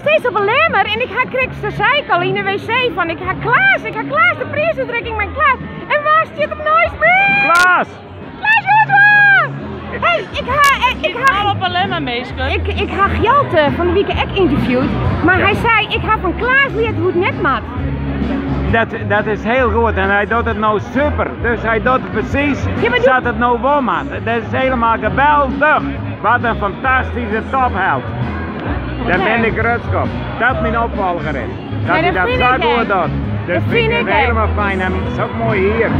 steeds op een lemmer en ik ze zei al in de wc van ik ga Klaas de prijsuitreiking met Klaas. En waar zit hem nooit meer? Klaas! Klaas Joshua! Hey, ik ga op een lemmer meestal. Ik ga Gjelte van de week ook interviewd, maar hij zei ik ga van Klaas leren hoe het net maakt. Dat is heel goed en hij doet het nou super. Dus hij doet het precies zoals het nou wil maakt. Dat is helemaal geweldig. Wat een fantastische topheld. Daar ben ik trots op. Dat is mijn opvolger is. Dat hij dat zo goed doet. Dus vind ik helemaal fijn en het is ook mooi hier.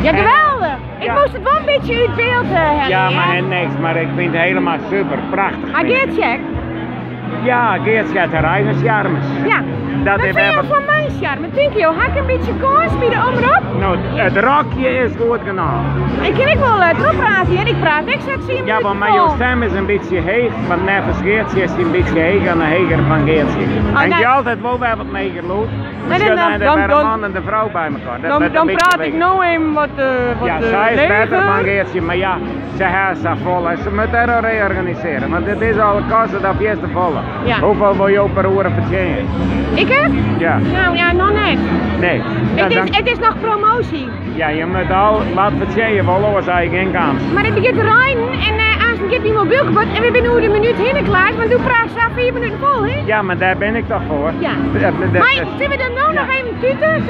Ja, geweldig. Ik moest het wel een beetje uit beeld hebben. Ja, maar niks. Maar ik vind het helemaal super. Prachtig. Maar Geertje? Ja, Geertje heeft haar eigen charmes. Ja. Dat wat vind je van mijn charme? Denk je, had ik een beetje kans bij de omroep? Nou, het rokje is goed genoeg. Ik kan wel erop praten en ik praat. Ik zet ze ja, maar jouw stem is een beetje heeg, want net Geertje is hij een beetje heeg en een heger van Geertje. En je altijd wel wat meeger loopt. Misschien zijn er een man en de vrouw bij elkaar. Dan praat ik nou even wat ja, zij is beter van Geertje, maar ja, ze heeft vol en ze moet er reorganiseren. Want dit is al kosten dat je te volle. Ja. Hoeveel wil je op per uur verdienen? Ik heb? Ja. Nou ja, nog net. Nee. Het is nog promotie. Ja, je moet al wat verdienen, wel anders heb je geen kans. Maar het begint te rijden en als ik die mobiel kapot en we zijn nu de minuut heen klaar, want toen praat ze 4 minuten vol, hè? Ja, maar daar ben ik toch voor. Ja. Maar zullen we dan nou nog even tuten?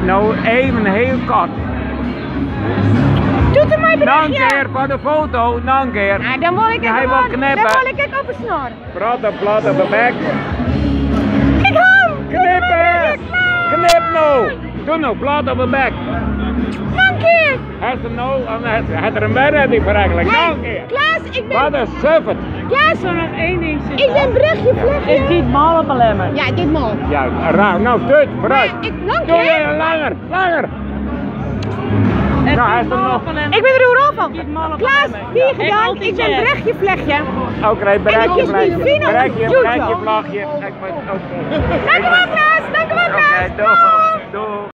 Nou, even heel kort. Doet er mij berichtje. Nog een keer voor de foto, nog een keer. Nou, dan wil ik hij wil knippen. Dan wil ik het op een snor. Plat op de bek. Ik hou! Knippen! Knip nou! Doe nou, plat op de bek. Nog een keer! Hij is er nou, hij er een weddenschap voor eigenlijk. Nog een keer. Klaas, ik ben... Wat een suffert. Klaas, er nog één ding zitten. Ik ben berichtje vlugje. Ik dit mal op een lemmer. Ja, dit mal. Ja, nou, dit, vooruit. Nog een keer. keer. Langer. Nou, hij is er nog. Ik ben er hoe rol van. Klaas, die gedaan. Ik ben berichtje vlugje. Oké, bereik je vlagje. Bereik je vlagje. Dank u wel, Klaas. Dank u wel, Klaas. Oké, doei.